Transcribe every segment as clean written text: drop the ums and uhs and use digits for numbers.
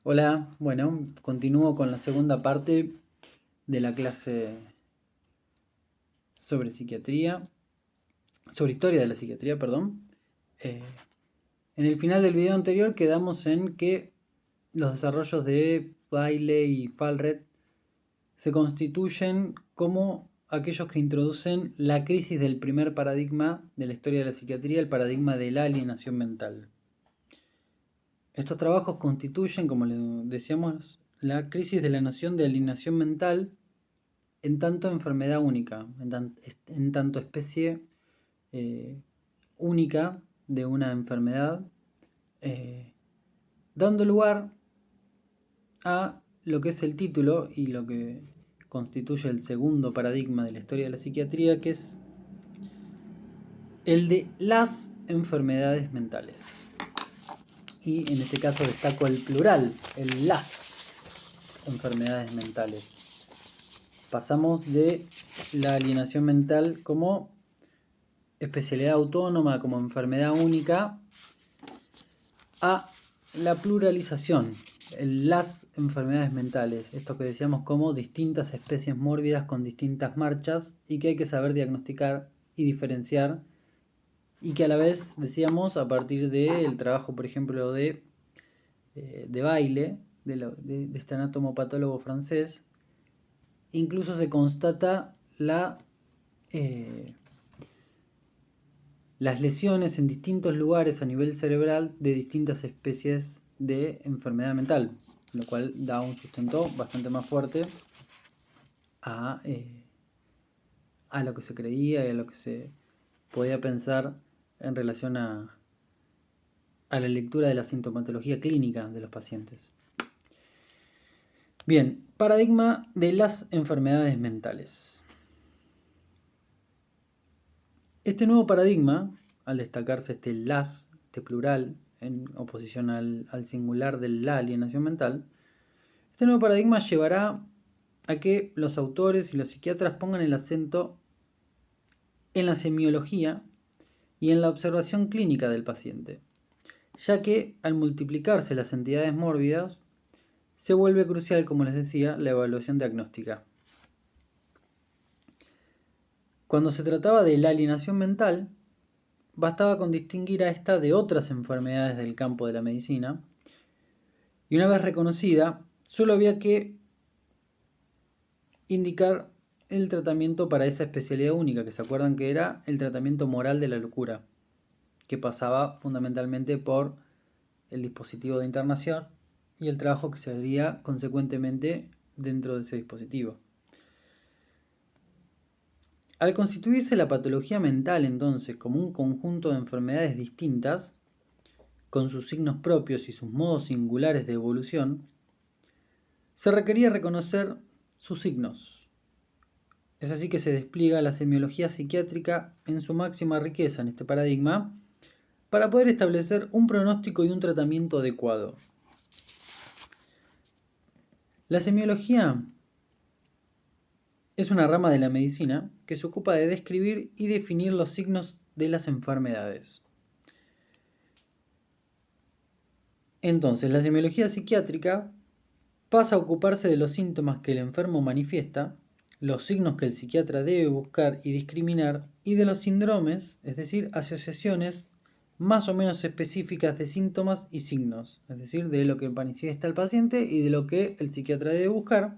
Hola, bueno, continúo con la segunda parte de la clase sobre psiquiatría, sobre historia de la psiquiatría, perdón. Eh, en el final del video anterior quedamos en que los desarrollos de Bailey y Fallreth se constituyen como aquellos que introducen la crisis del primer paradigma de la historia de la psiquiatría, el paradigma de la alienación mental. Estos trabajos constituyen, como le decíamos, la crisis de la noción de alienación mental en tanto enfermedad única, en tanto especie eh, única de una enfermedad, eh, dando lugar a lo que es el título y lo que constituye el segundo paradigma de la historia de la psiquiatría, que es el de las enfermedades mentales. Y en este caso destaco el plural, el las enfermedades mentales. Pasamos de la alienación mental como especialidad autónoma, como enfermedad única, a la pluralización, las enfermedades mentales, esto que decíamos como distintas especies mórbidas con distintas marchas y que hay que saber diagnosticar y diferenciar, y que a la vez decíamos a partir del trabajo, por ejemplo, de Bailey, de este anatomopatólogo francés, incluso se constata las lesiones en distintos lugares a nivel cerebral de distintas especies de enfermedad mental, lo cual da un sustento bastante más fuerte a, a lo que se creía y a lo que se podía pensar en relación a la lectura de la sintomatología clínica de los pacientes. Bien, paradigma de las enfermedades mentales. Este nuevo paradigma, al destacarse este plural, en oposición al singular de la alienación mental, este nuevo paradigma llevará a que los autores y los psiquiatras pongan el acento en la semiología y en la observación clínica del paciente, ya que al multiplicarse las entidades mórbidas, se vuelve crucial, como les decía, la evaluación diagnóstica. Cuando se trataba de la alienación mental, bastaba con distinguir a esta de otras enfermedades del campo de la medicina, y una vez reconocida, solo había que indicar el tratamiento para esa especialidad única, que se acuerdan que era el tratamiento moral de la locura, que pasaba fundamentalmente por el dispositivo de internación y el trabajo que se haría consecuentemente dentro de ese dispositivo. Al constituirse la patología mental entonces como un conjunto de enfermedades distintas, con sus signos propios y sus modos singulares de evolución, se requería reconocer sus signos. Es así que se despliega la semiología psiquiátrica en su máxima riqueza en este paradigma para poder establecer un pronóstico y un tratamiento adecuado. La semiología es una rama de la medicina que se ocupa de describir y definir los signos de las enfermedades. Entonces, la semiología psiquiátrica pasa a ocuparse de los síntomas que el enfermo manifiesta, los signos que el psiquiatra debe buscar y discriminar, y de los síndromes, es decir, asociaciones más o menos específicas de síntomas y signos, es decir, de lo que manifiesta el paciente y de lo que el psiquiatra debe buscar.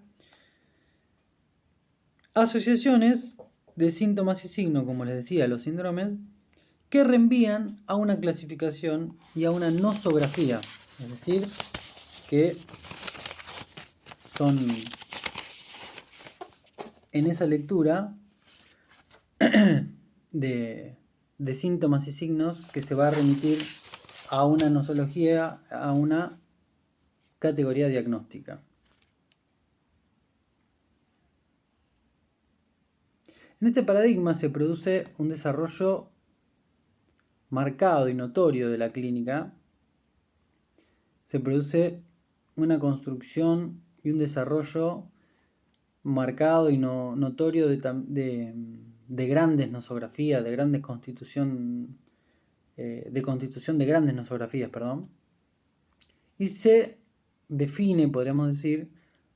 Asociaciones de síntomas y signos, como les decía, los síndromes, que reenvían a una clasificación y a una nosografía, es decir, que son en esa lectura de síntomas y signos que se va a remitir a una nosología, a una categoría diagnóstica. En este paradigma se produce un desarrollo marcado y notorio de la clínica. Se produce una construcción y un desarrollo marcado y notorio de grandes nosografías, de constitución de grandes nosografías, perdón. Y se define, podríamos decir,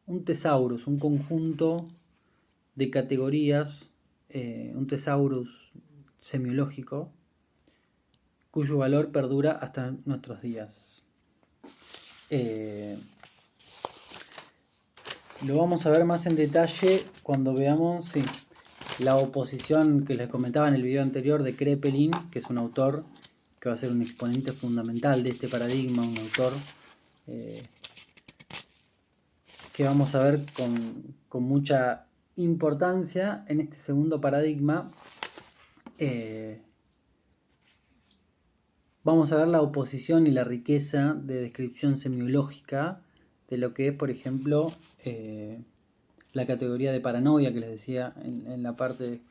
un thesaurus, un conjunto de categorías, un thesaurus semiológico, cuyo valor perdura hasta nuestros días. Lo vamos a ver más en detalle cuando veamos la oposición que les comentaba en el video anterior de Kraepelin, que es un autor que va a ser un exponente fundamental de este paradigma, un autor que vamos a ver con mucha importancia en este segundo paradigma. Vamos a ver la oposición y la riqueza de descripción semiológica de lo que es, por ejemplo, la categoría de paranoia que les decía en la parte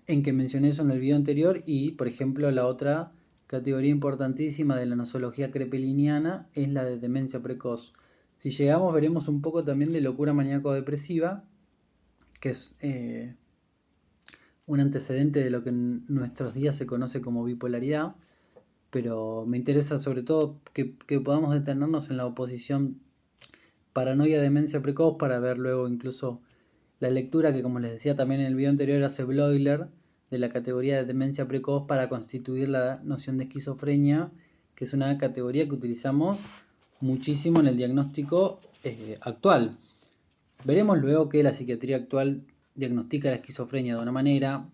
en que mencioné eso en el video anterior, y por ejemplo la otra categoría importantísima de la nosología krepeliniana es la de demencia precoz. Si llegamos veremos un poco también de locura maníaco-depresiva, que es un antecedente de lo que en nuestros días se conoce como bipolaridad, pero me interesa sobre todo que podamos detenernos en la oposición paranoia-demencia precoz para ver luego incluso la lectura que, como les decía también en el video anterior, hace Bloiler de la categoría de demencia precoz para constituir la noción de esquizofrenia, que es una categoría que utilizamos muchísimo en el diagnóstico actual. Veremos luego que la psiquiatría actual diagnostica la esquizofrenia de una manera,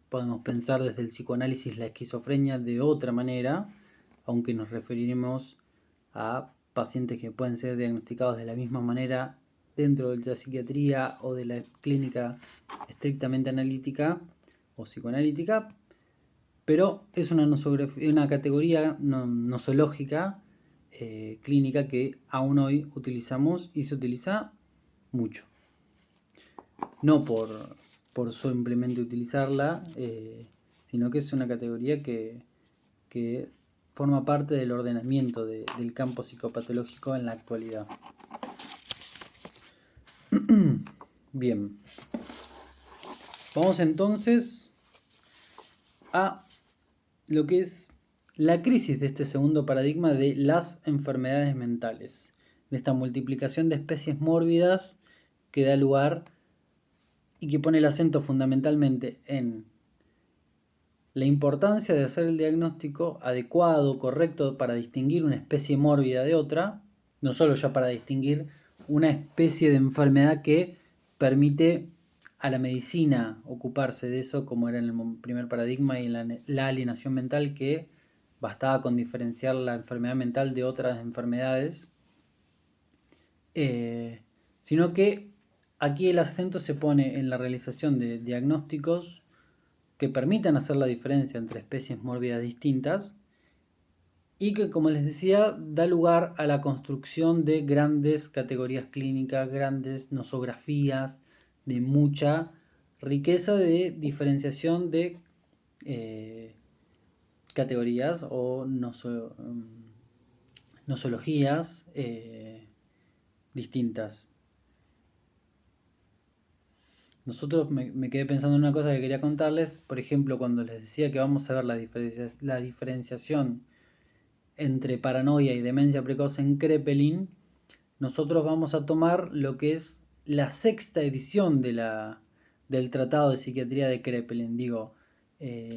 podemos pensar desde el psicoanálisis la esquizofrenia de otra manera, aunque nos referiremos a pacientes que pueden ser diagnosticados de la misma manera dentro de la psiquiatría o de la clínica estrictamente analítica o psicoanalítica, pero es una categoría nosológica clínica que aún hoy utilizamos y se utiliza mucho. No por simplemente utilizarla, sino que es una categoría que forma parte del ordenamiento del campo psicopatológico en la actualidad. Bien. Vamos entonces a lo que es la crisis de este segundo paradigma de las enfermedades mentales, de esta multiplicación de especies mórbidas que da lugar y que pone el acento fundamentalmente en la importancia de hacer el diagnóstico adecuado, correcto, para distinguir una especie mórbida de otra, no solo ya para distinguir una especie de enfermedad que permite a la medicina ocuparse de eso, como era en el primer paradigma y en la alienación mental, que bastaba con diferenciar la enfermedad mental de otras enfermedades, sino que aquí el acento se pone en la realización de diagnósticos que permitan hacer la diferencia entre especies mórbidas distintas y que, como les decía, da lugar a la construcción de grandes categorías clínicas, grandes nosografías, de mucha riqueza de diferenciación de categorías o nosologías distintas. Nosotros me quedé pensando en una cosa que quería contarles, por ejemplo, cuando les decía que vamos a ver la diferenciación entre paranoia y demencia precoz en Kraepelin, nosotros vamos a tomar lo que es la sexta edición del Tratado de Psiquiatría de Kraepelin.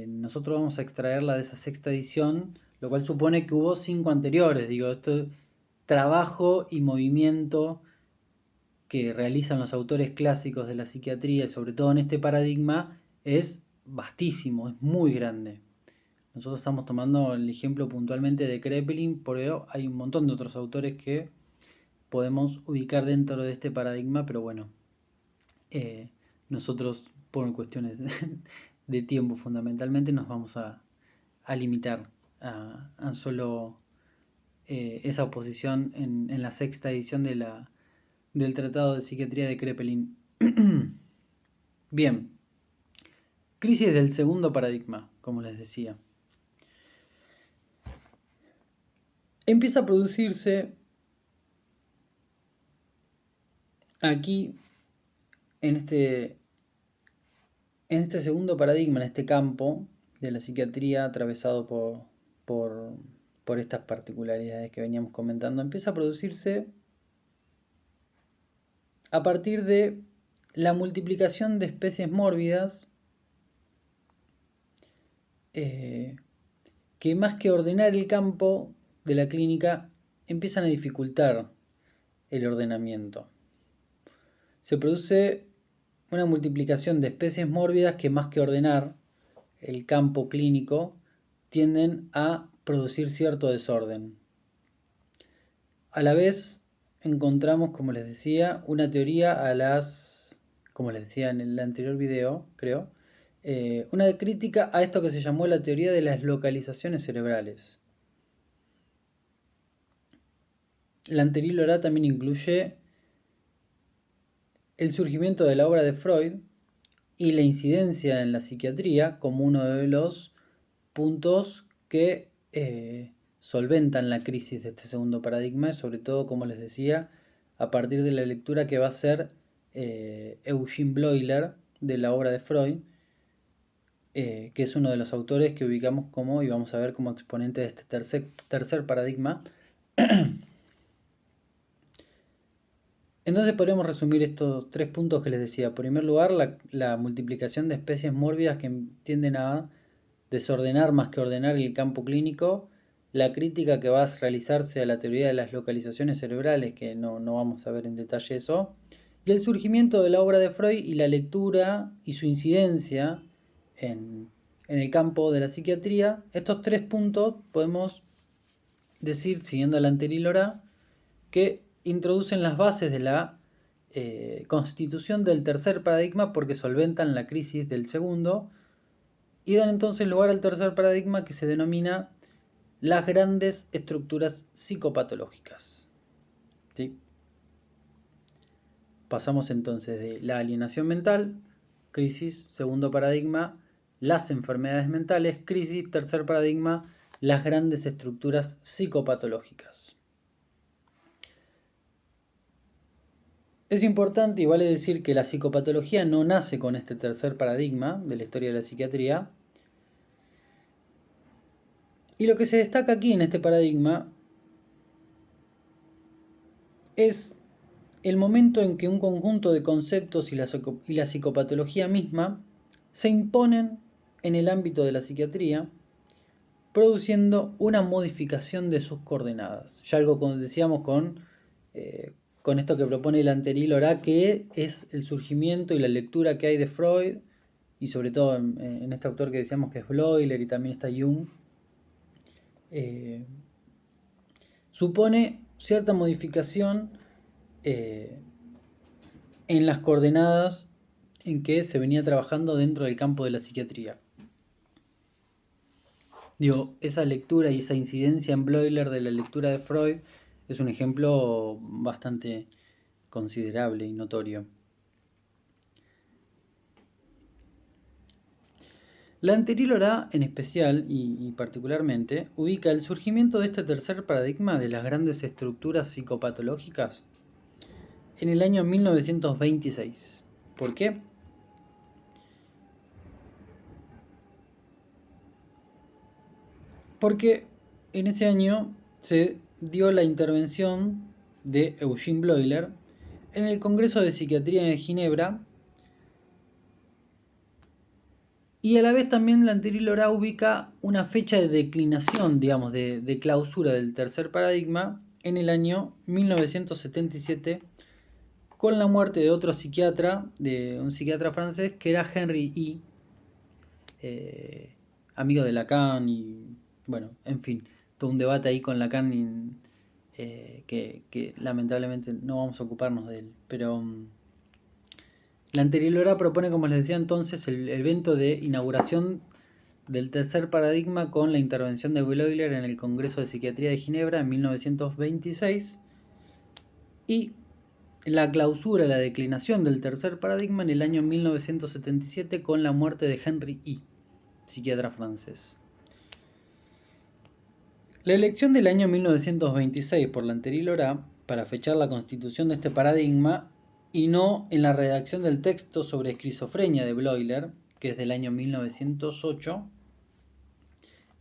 Nosotros vamos a extraerla de esa sexta edición, lo cual supone que hubo 5 anteriores. Esto trabajo y movimiento que realizan los autores clásicos de la psiquiatría, y sobre todo en este paradigma, es vastísimo, es muy grande. Nosotros estamos tomando el ejemplo puntualmente de Kraepelin, pero hay un montón de otros autores que podemos ubicar dentro de este paradigma, pero bueno, nosotros por cuestiones de tiempo fundamentalmente nos vamos a limitar a solo esa oposición en la sexta edición del Tratado de Psiquiatría de Kraepelin. Bien, crisis del segundo paradigma, como les decía. Empieza a producirse aquí, en este segundo paradigma, en este campo de la psiquiatría atravesado por por estas particularidades que veníamos comentando, empieza a producirse a partir de la multiplicación de especies mórbidas que más que ordenar el campo de la clínica empiezan a dificultar el ordenamiento. Se produce una multiplicación de especies mórbidas que más que ordenar el campo clínico tienden a producir cierto desorden. A la vez encontramos, como les decía, una teoría como les decía en el anterior video, creo, una crítica a esto que se llamó la teoría de las localizaciones cerebrales. La anterior también incluye el surgimiento de la obra de Freud y la incidencia en la psiquiatría como uno de los puntos que solventan la crisis de este segundo paradigma, sobre todo, como les decía, a partir de la lectura que va a hacer Eugene Bleuler de la obra de Freud, que es uno de los autores que ubicamos como, y vamos a ver como exponente de este tercer paradigma. Entonces podríamos resumir estos 3 puntos que les decía. En primer lugar, la multiplicación de especies mórbidas que tienden a desordenar más que ordenar el campo clínico, la crítica que va a realizarse a la teoría de las localizaciones cerebrales, que no vamos a ver en detalle eso, y el surgimiento de la obra de Freud y la lectura y su incidencia en el campo de la psiquiatría. Estos 3 puntos podemos decir, siguiendo la anterior, que introducen las bases de la constitución del tercer paradigma porque solventan la crisis del segundo y dan entonces lugar al tercer paradigma que se denomina las grandes estructuras psicopatológicas. ¿Sí? Pasamos entonces de la alienación mental, crisis, segundo paradigma, las enfermedades mentales, crisis, tercer paradigma, las grandes estructuras psicopatológicas. Es importante y vale decir que la psicopatología no nace con este tercer paradigma de la historia de la psiquiatría. Y lo que se destaca aquí en este paradigma es el momento en que un conjunto de conceptos y la psicopatología misma se imponen en el ámbito de la psiquiatría, produciendo una modificación de sus coordenadas. Ya algo, como decíamos, con esto que propone el anterior, que es el surgimiento y la lectura que hay de Freud, y sobre todo en este autor que decíamos que es Bleuler y también está Jung, supone cierta modificación en las coordenadas en que se venía trabajando dentro del campo de la psiquiatría. Esa lectura y esa incidencia en Bleuler de la lectura de Freud es un ejemplo bastante considerable y notorio. La anterior en especial y particularmente ubica el surgimiento de este tercer paradigma de las grandes estructuras psicopatológicas en el año 1926. ¿Por qué? Porque en ese año se dio la intervención de Eugene Bleuler en el Congreso de Psiquiatría de Ginebra, y a la vez también la anterior ubica una fecha de declinación, digamos, de clausura del tercer paradigma en el año 1977, con la muerte de otro psiquiatra, de un psiquiatra francés que era Henry amigo de Lacan, y bueno, en fin, todo un debate ahí con Lacan que lamentablemente no vamos a ocuparnos de él, pero la anterior propone, como les decía entonces, el evento de inauguración del tercer paradigma con la intervención de Bleuler en el Congreso de Psiquiatría de Ginebra en 1926 y la clausura, la declinación del tercer paradigma en el año 1977 con la muerte de Henry psiquiatra francés. La elección del año 1926 por la anterior para fechar la constitución de este paradigma y no en la redacción del texto sobre esquizofrenia de Bleuler, que es del año 1908,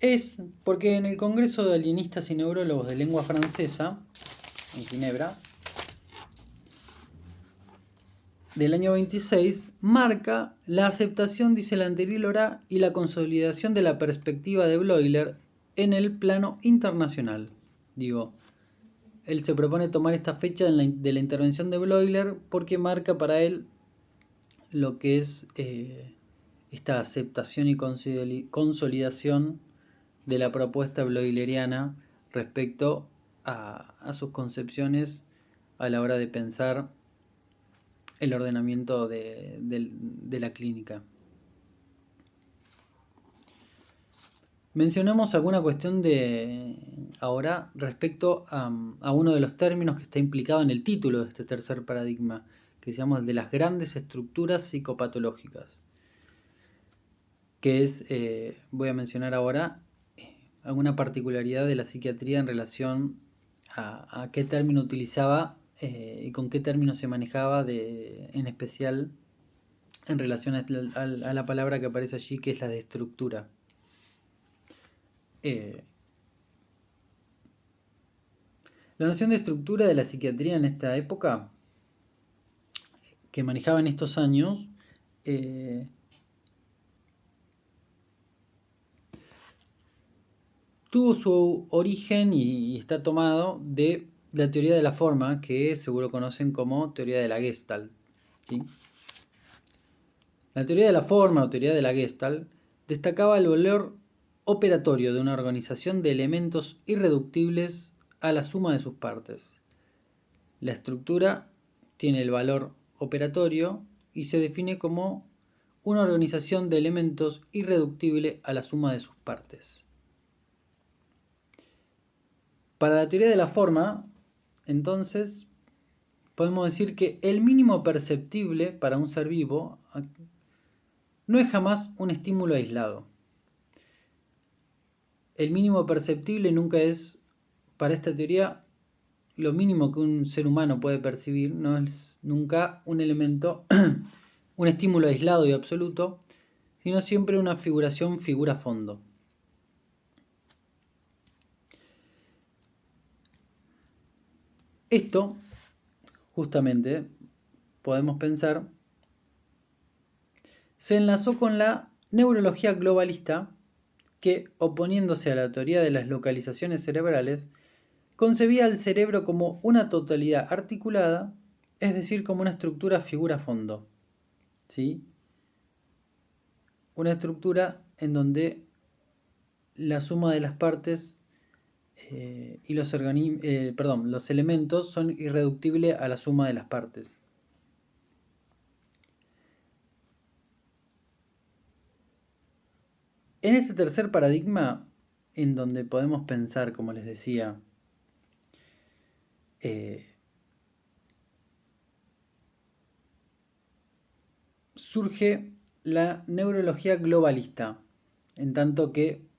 Es porque en el Congreso de Alienistas y Neurólogos de Lengua Francesa, en Ginebra, del año 26, marca la aceptación, dice la anterior hora, y la consolidación de la perspectiva de Bleuler en el plano internacional. Digo, él se propone tomar esta fecha de la intervención de Bleuler porque marca para él lo que es esta aceptación y consolidación de la propuesta bleuleriana respecto a sus concepciones a la hora de pensar el ordenamiento de la clínica. Mencionamos alguna cuestión de ahora respecto a uno de los términos que está implicado en el título de este tercer paradigma, que se llama el de las grandes estructuras psicopatológicas, que es, voy a mencionar ahora, alguna particularidad de la psiquiatría en relación a qué término utilizaba y con qué término se manejaba, en especial en relación a la palabra que aparece allí, que es la de estructura. La noción de estructura de la psiquiatría en esta época, que manejaba en estos años, tuvo su origen y está tomado de la teoría de la forma, que seguro conocen como teoría de la Gestalt, ¿sí? La teoría de la forma o teoría de la Gestalt destacaba el valor operatorio de una organización de elementos irreductibles a la suma de sus partes. La estructura tiene el valor operatorio y se define como una organización de elementos irreductible a la suma de sus partes. Para la teoría de la forma, entonces, podemos decir que el mínimo perceptible para un ser vivo no es jamás un estímulo aislado. El mínimo perceptible nunca es, para esta teoría, lo mínimo que un ser humano puede percibir, no es nunca un elemento, un estímulo aislado y absoluto, sino siempre una figuración figura-fondo. Esto, justamente, podemos pensar, se enlazó con la neurología globalista que, oponiéndose a la teoría de las localizaciones cerebrales, concebía al cerebro como una totalidad articulada, es decir, como una estructura figura-fondo, ¿sí? Una estructura en donde la suma de las partes y los elementos son irreductibles a la suma de las partes. En este tercer paradigma, en donde podemos pensar, como les decía, surge la neurología globalista, en tanto que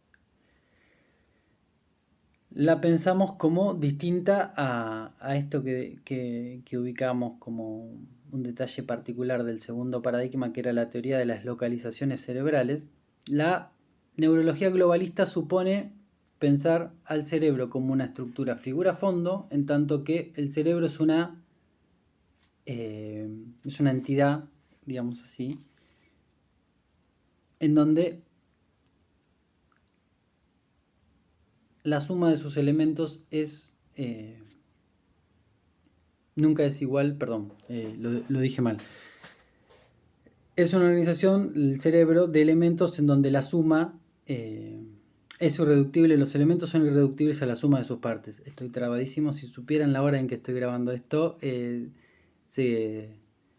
la pensamos como distinta a esto que ubicamos como un detalle particular del segundo paradigma, que era la teoría de las localizaciones cerebrales. La neurología globalista supone pensar al cerebro como una estructura figura-fondo, en tanto que el cerebro es una entidad, digamos así, en donde la suma de sus elementos es nunca es igual, perdón, lo dije mal. Es una organización, el cerebro, de elementos en donde la suma es irreductible, los elementos son irreductibles a la suma de sus partes. Estoy trabadísimo, si supieran la hora en que estoy grabando esto,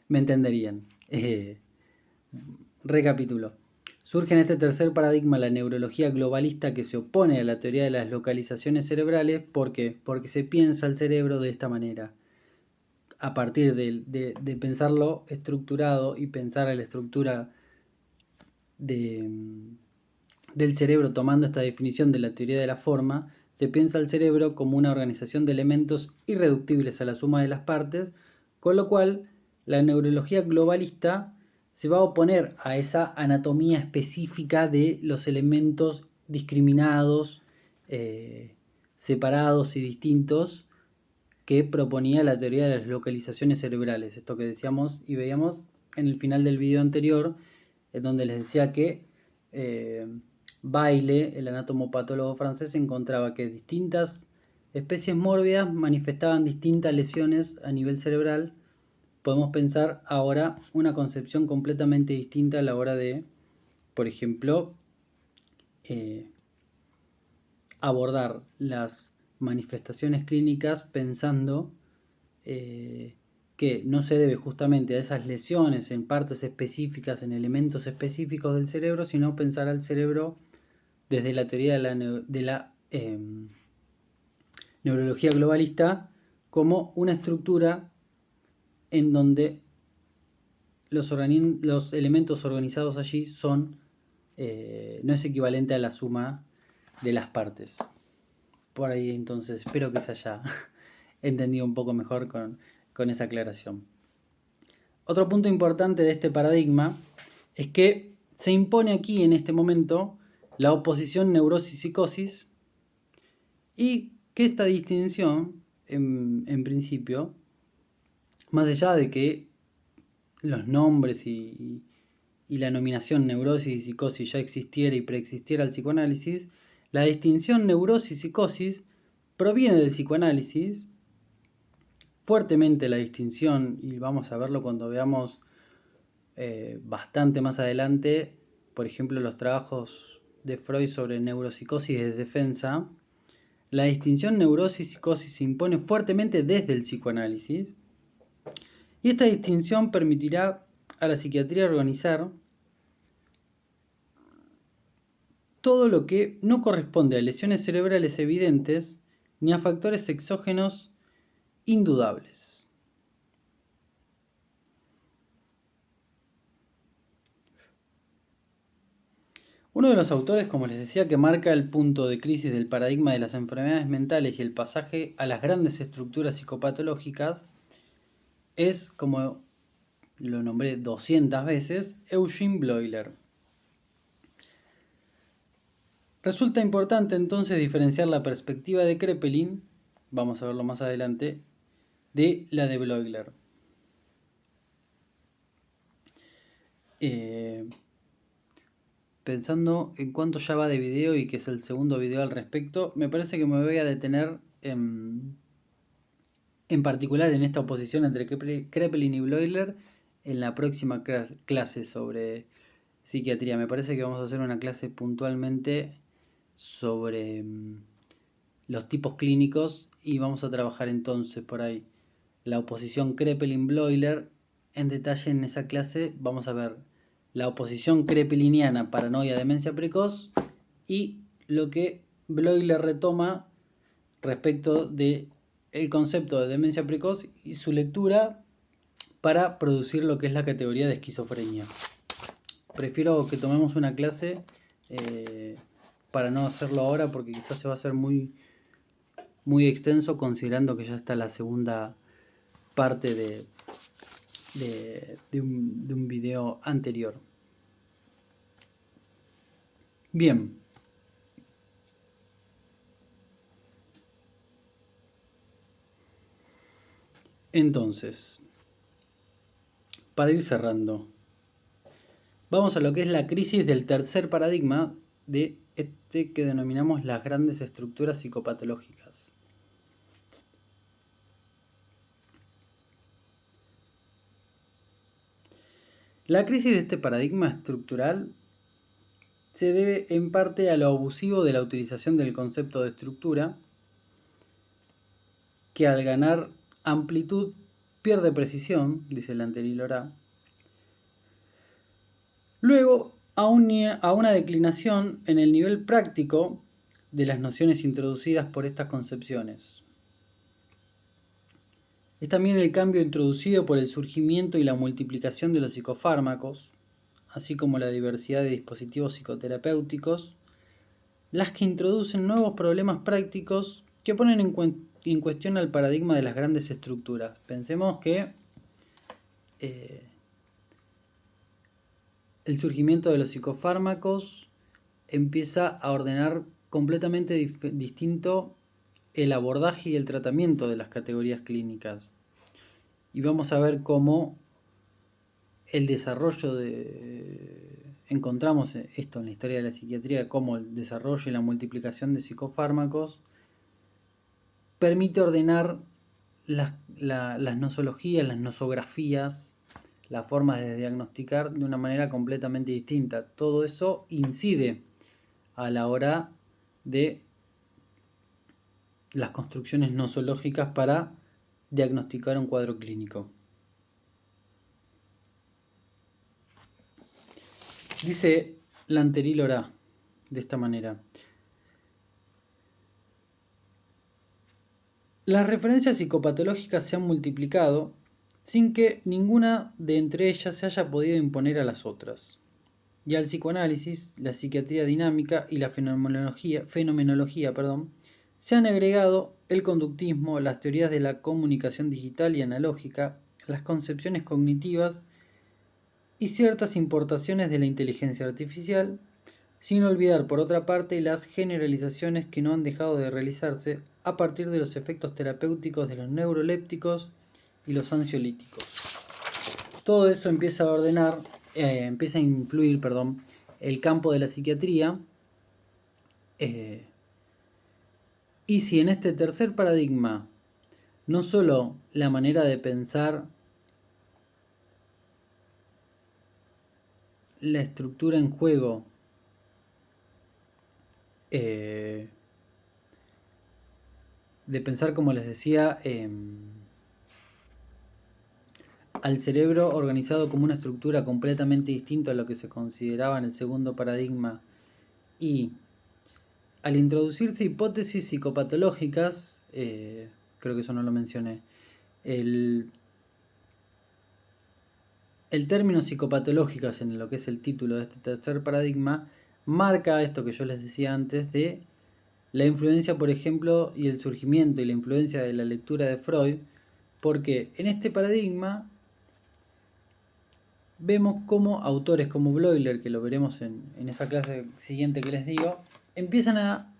me entenderían. Recapitulo. Surge en este tercer paradigma la neurología globalista que se opone a la teoría de las localizaciones cerebrales. ¿Por qué? Porque se piensa el cerebro de esta manera. A partir de pensarlo estructurado y pensar a la estructura del cerebro tomando esta definición de la teoría de la forma, se piensa al cerebro como una organización de elementos irreductibles a la suma de las partes, con lo cual la neurología globalista se va a oponer a esa anatomía específica de los elementos discriminados, separados y distintos que proponía la teoría de las localizaciones cerebrales. Esto que decíamos y veíamos en el final del video anterior, en donde les decía que Bailey, el anatomopatólogo francés, encontraba que distintas especies mórbidas manifestaban distintas lesiones a nivel cerebral. Podemos pensar ahora una concepción completamente distinta a la hora de, por ejemplo, abordar las manifestaciones clínicas pensando que no se debe justamente a esas lesiones en partes específicas, en elementos específicos del cerebro, sino pensar al cerebro desde la teoría de la neurología globalista como una estructura en donde los elementos organizados allí son no es equivalente a la suma de las partes. Por ahí entonces espero que se haya entendido un poco mejor con esa aclaración. Otro punto importante de este paradigma es que se impone aquí en este momento la oposición neurosis-psicosis y que esta distinción en principio, más allá de que los nombres y la nominación neurosis y psicosis ya existiera y preexistiera el psicoanálisis, la distinción neurosis-psicosis proviene del psicoanálisis, fuertemente la distinción, y vamos a verlo cuando veamos bastante más adelante, por ejemplo, los trabajos de Freud sobre neuropsicosis de defensa. La distinción neurosis-psicosis se impone fuertemente desde el psicoanálisis, y esta distinción permitirá a la psiquiatría organizar todo lo que no corresponde a lesiones cerebrales evidentes ni a factores exógenos indudables. Uno de los autores, como les decía, que marca el punto de crisis del paradigma de las enfermedades mentales y el pasaje a las grandes estructuras psicopatológicas es, como lo nombré 200 veces, Eugene Bleuler. Resulta importante entonces diferenciar la perspectiva de Kraepelin, vamos a verlo más adelante, de la de Bleuler. Pensando en cuánto ya va de video y que es el segundo video al respecto, me parece que me voy a detener en particular en esta oposición entre Kraepelin y Bleuler en la próxima clase sobre psiquiatría. Me parece que vamos a hacer una clase puntualmente sobre los tipos clínicos y vamos a trabajar entonces por ahí la oposición Kraepelin-Bleuler en detalle. En esa clase vamos a ver la oposición kraepeliniana, paranoia, demencia precoz, y lo que Bleuler retoma respecto de el concepto de demencia precoz y su lectura para producir lo que es la categoría de esquizofrenia. Prefiero que tomemos una clase para no hacerlo ahora porque quizás se va a hacer muy extenso, considerando que ya está la segunda parte de un video anterior. Bien. Entonces, para ir cerrando, vamos a lo que es la crisis del tercer paradigma de este que denominamos las grandes estructuras psicopatológicas. La crisis de este paradigma estructural se debe en parte a lo abusivo de la utilización del concepto de estructura, que al ganar amplitud pierde precisión, dice el Lanteril-Lorá. Luego, a una declinación en el nivel práctico de las nociones introducidas por estas concepciones. Es también el cambio introducido por el surgimiento y la multiplicación de los psicofármacos, así como la diversidad de dispositivos psicoterapéuticos, las que introducen nuevos problemas prácticos que ponen en cuestión al paradigma de las grandes estructuras. Pensemos que el surgimiento de los psicofármacos empieza a ordenar completamente distinto el abordaje y el tratamiento de las categorías clínicas. Y vamos a ver cómo el desarrollo encontramos esto en la historia de la psiquiatría, cómo el desarrollo y la multiplicación de psicofármacos permite ordenar las nosologías, las nosografías, las formas de diagnosticar de una manera completamente distinta. Todo eso incide a la hora de las construcciones nosológicas para diagnosticar un cuadro clínico. Dice Lanteril-Orá de esta manera: las referencias psicopatológicas se han multiplicado sin que ninguna de entre ellas se haya podido imponer a las otras. Y al psicoanálisis, la psiquiatría dinámica y la fenomenología, se han agregado el conductismo, las teorías de la comunicación digital y analógica, las concepciones cognitivas y ciertas importaciones de la inteligencia artificial, sin olvidar por otra parte las generalizaciones que no han dejado de realizarse a partir de los efectos terapéuticos de los neurolépticos y los ansiolíticos. Todo eso empieza a ordenar, empieza a influir, el campo de la psiquiatría. Y si en este tercer paradigma no solo la manera de pensar la estructura en juego de pensar, como les decía, al cerebro organizado como una estructura completamente distinta a lo que se consideraba en el segundo paradigma, y al introducirse hipótesis psicopatológicas, creo que eso no lo mencioné, el término psicopatológicas en lo que es el título de este tercer paradigma marca esto que yo les decía antes de la influencia, por ejemplo, y el surgimiento y la influencia de la lectura de Freud, porque en este paradigma vemos cómo autores como Bleuler, que lo veremos en esa clase siguiente que les digo, empiezan a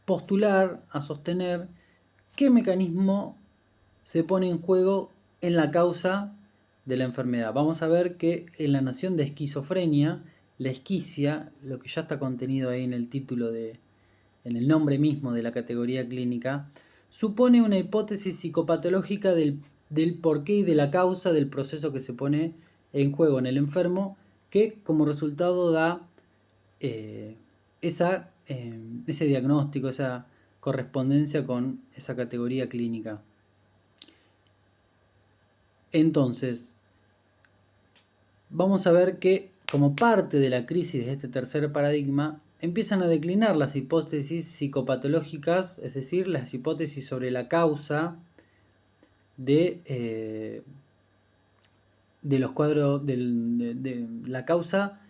postular, a sostener qué mecanismo se pone en juego en la causa de la enfermedad. Vamos a ver que en la noción de esquizofrenia, la esquicia, lo que ya está contenido ahí en el título en el nombre mismo de la categoría clínica, supone una hipótesis psicopatológica del porqué y de la causa del proceso que se pone en juego en el enfermo, que como resultado da ese diagnóstico, esa correspondencia con esa categoría clínica. Entonces, vamos a ver que como parte de la crisis de este tercer paradigma, empiezan a declinar las hipótesis psicopatológicas, es decir, las hipótesis sobre la causa de los cuadros, de la causa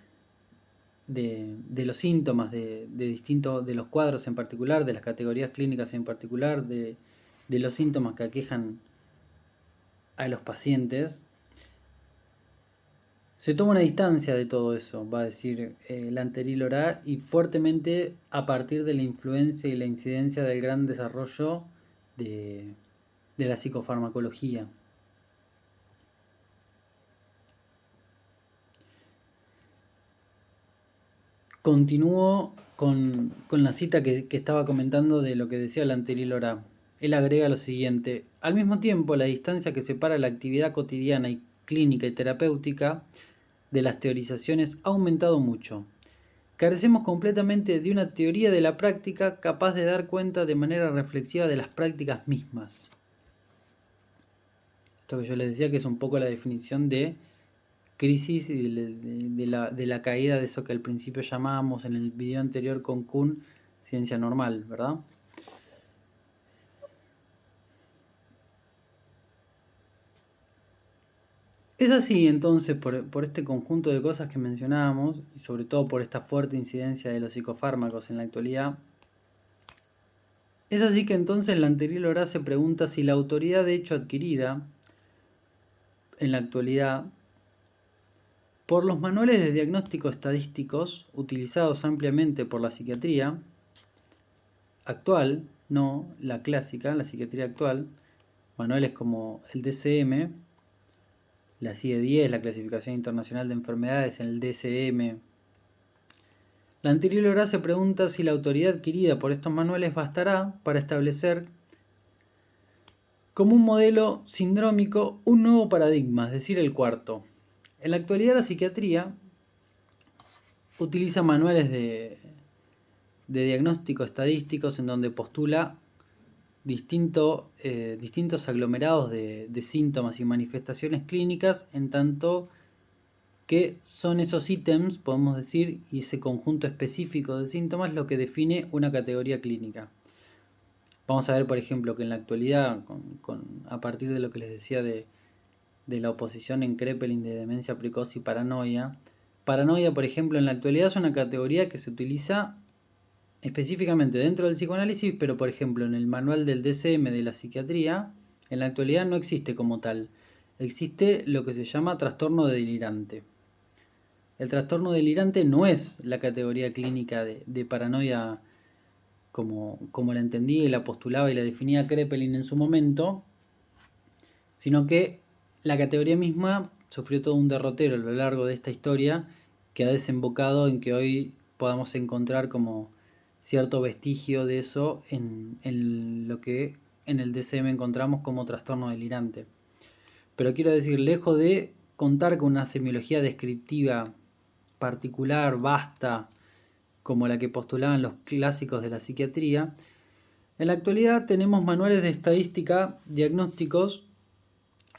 de los síntomas, de los cuadros en particular, de las categorías clínicas en particular, de los síntomas que aquejan a los pacientes. Se toma una distancia de todo eso, va a decir Lanteril-Orá, y fuertemente a partir de la influencia y la incidencia del gran desarrollo de la psicofarmacología. Continúo con la cita que estaba comentando de lo que decía Lanteril-Orá. Él agrega lo siguiente: al mismo tiempo, la distancia que separa la actividad cotidiana y clínica y terapéutica de las teorizaciones ha aumentado mucho. Carecemos completamente de una teoría de la práctica capaz de dar cuenta de manera reflexiva de las prácticas mismas. Esto que yo les decía, que es un poco la definición de crisis y de la caída de eso que al principio llamábamos en el video anterior con Kuhn, ciencia normal, ¿verdad? Es así entonces, por este conjunto de cosas que mencionábamos, y sobre todo por esta fuerte incidencia de los psicofármacos en la actualidad, es así que entonces Lanteril-Orá se pregunta si la autoridad de hecho adquirida en la actualidad Por los manuales de diagnóstico estadísticos utilizados ampliamente por la psiquiatría actual, no la clásica, la psiquiatría actual, manuales como el DSM, la CIE-10, la Clasificación Internacional de Enfermedades, en el DSM. La anterior se pregunta si la autoridad adquirida por estos manuales bastará para establecer como un modelo sindrómico un nuevo paradigma, es decir, el cuarto. En la actualidad la psiquiatría utiliza manuales de diagnóstico estadísticos en donde postula distintos aglomerados de síntomas y manifestaciones clínicas, en tanto que son esos ítems, podemos decir, y ese conjunto específico de síntomas lo que define una categoría clínica. Vamos a ver, por ejemplo, que en la actualidad, a partir de lo que les decía de la oposición en Kraepelin de demencia precoz y paranoia, por ejemplo, en la actualidad es una categoría que se utiliza específicamente dentro del psicoanálisis, pero por ejemplo en el manual del DSM de la psiquiatría, en la actualidad no existe como tal. Existe lo que se llama trastorno delirante. El trastorno delirante no es la categoría clínica de paranoia como la entendía y la postulaba y la definía Kraepelin en su momento, sino que la categoría misma sufrió todo un derrotero a lo largo de esta historia que ha desembocado en que hoy podamos encontrar como cierto vestigio de eso en lo que en el DSM encontramos como trastorno delirante. Pero quiero decir, lejos de contar con una semiología descriptiva particular, vasta, como la que postulaban los clásicos de la psiquiatría, en la actualidad tenemos manuales de estadística diagnósticos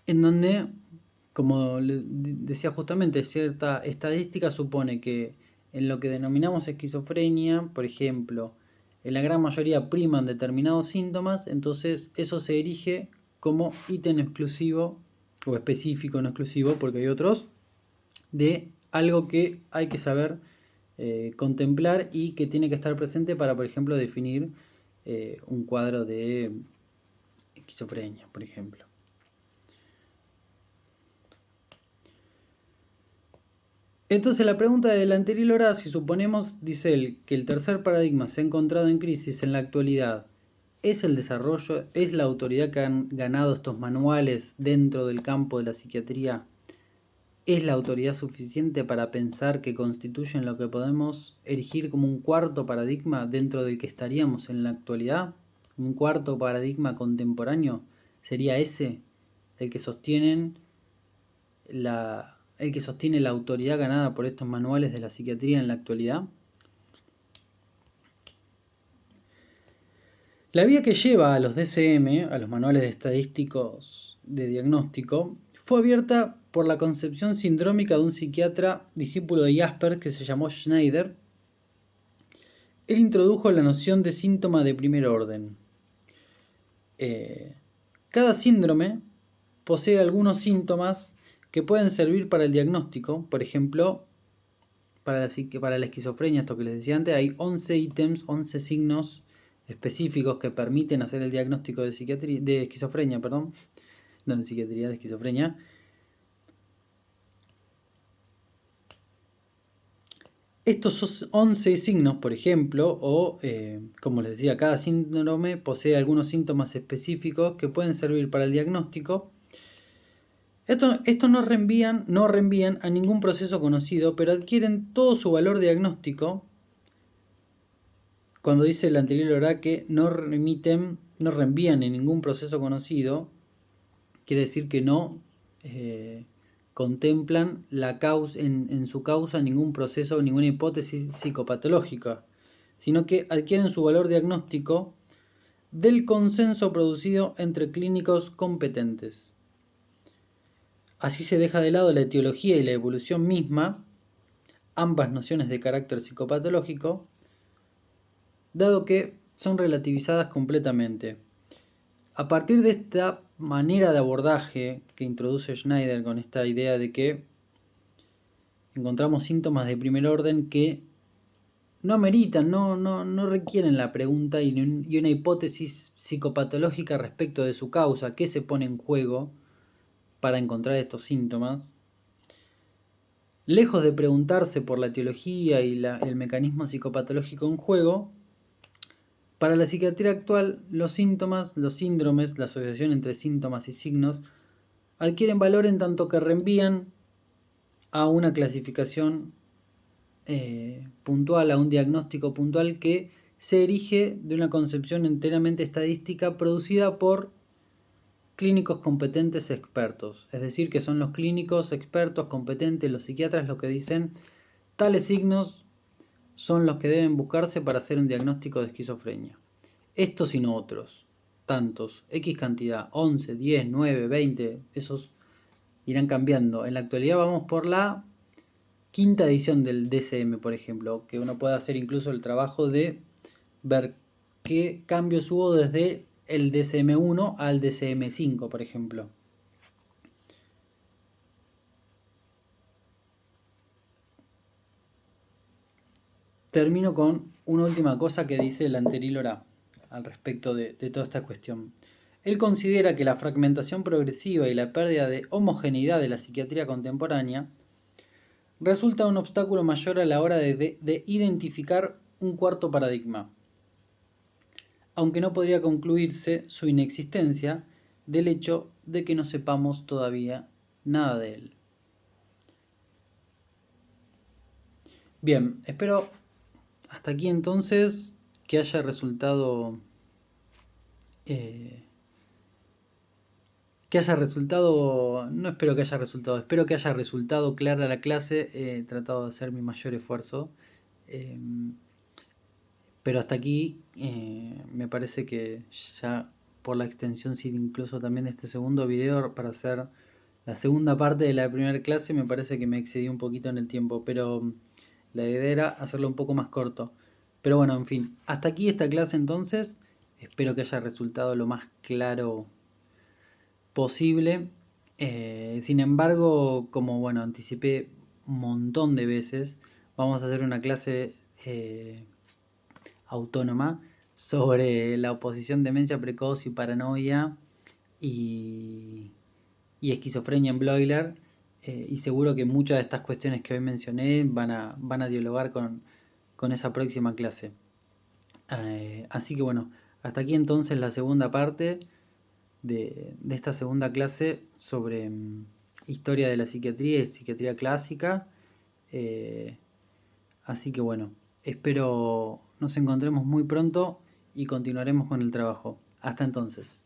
en donde, como decía justamente, cierta estadística supone que en lo que denominamos esquizofrenia, por ejemplo, en la gran mayoría priman determinados síntomas, entonces eso se erige como ítem exclusivo o específico, no exclusivo, porque hay otros, de algo que hay que saber contemplar y que tiene que estar presente para, por ejemplo, definir un cuadro de esquizofrenia, por ejemplo. Entonces la pregunta del anterior era, si suponemos, dice él, que el tercer paradigma se ha encontrado en crisis en la actualidad, ¿es el desarrollo, es la autoridad que han ganado estos manuales dentro del campo de la psiquiatría? ¿Es la autoridad suficiente para pensar que constituyen lo que podemos erigir como un cuarto paradigma dentro del que estaríamos en la actualidad? ¿Un cuarto paradigma contemporáneo? ¿Sería ese el que sostiene la autoridad ganada por estos manuales de la psiquiatría en la actualidad? La vía que lleva a los DSM, a los manuales de estadísticos de diagnóstico, fue abierta por la concepción sindrómica de un psiquiatra discípulo de Jaspers que se llamó Schneider. Él introdujo la noción de síntoma de primer orden. Cada síndrome posee algunos síntomas que pueden servir para el diagnóstico. Por ejemplo, para la esquizofrenia, esto que les decía antes, hay 11 ítems, 11 signos específicos que permiten hacer el diagnóstico de esquizofrenia, no de psiquiatría, de esquizofrenia. Estos 11 signos, por ejemplo, o como les decía, cada síndrome posee algunos síntomas específicos que pueden servir para el diagnóstico. Estos no reenvían a ningún proceso conocido, pero adquieren todo su valor diagnóstico. Cuando dice el anterior que no reenvían en ningún proceso conocido, quiere decir que no contemplan la causa, en su causa ningún proceso o ninguna hipótesis psicopatológica, sino que adquieren su valor diagnóstico del consenso producido entre clínicos competentes. Así se deja de lado la etiología y la evolución misma, ambas nociones de carácter psicopatológico, dado que son relativizadas completamente. A partir de esta manera de abordaje que introduce Schneider con esta idea de que encontramos síntomas de primer orden que no ameritan, no requieren la pregunta y una hipótesis psicopatológica respecto de su causa, qué se pone en juego para encontrar estos síntomas. Lejos de preguntarse por la etiología y el mecanismo psicopatológico en juego, para la psiquiatría actual, los síntomas, los síndromes, la asociación entre síntomas y signos, adquieren valor en tanto que reenvían a una clasificación puntual, a un diagnóstico puntual que se erige de una concepción enteramente estadística producida por clínicos competentes expertos. Es decir, que son los clínicos expertos competentes, los psiquiatras, los que dicen tales signos son los que deben buscarse para hacer un diagnóstico de esquizofrenia. Estos y no otros. Tantos, X cantidad, 11, 10, 9, 20, esos irán cambiando. En la actualidad vamos por la quinta edición del DSM, por ejemplo, que uno puede hacer incluso el trabajo de ver qué cambios hubo desde el DSM-1 al DSM-5, por ejemplo. Termino con una última cosa que dice Lanteril al respecto de toda esta cuestión. Él considera que la fragmentación progresiva y la pérdida de homogeneidad de la psiquiatría contemporánea resulta un obstáculo mayor a la hora de identificar un cuarto paradigma, aunque no podría concluirse su inexistencia del hecho de que no sepamos todavía nada de él. Bien, espero hasta aquí entonces que haya resultado no espero que haya resultado, espero que haya resultado clara la clase. He tratado de hacer mi mayor esfuerzo, pero hasta aquí me parece que ya por la extensión, sí, incluso también de este segundo video para hacer la segunda parte de la primera clase, me parece que me excedí un poquito en el tiempo, pero la idea era hacerlo un poco más corto. Pero bueno, en fin, hasta aquí esta clase entonces. Espero que haya resultado lo más claro posible. Sin embargo, como bueno, anticipé un montón de veces, vamos a hacer una clase autónoma sobre la oposición demencia precoz y paranoia y esquizofrenia en Bloiler. Y seguro que muchas de estas cuestiones que hoy mencioné van a dialogar con esa próxima clase. Así que bueno, hasta aquí entonces la segunda parte de esta segunda clase sobre historia de la psiquiatría y psiquiatría clásica. Así que bueno, espero nos encontremos muy pronto y continuaremos con el trabajo. Hasta entonces.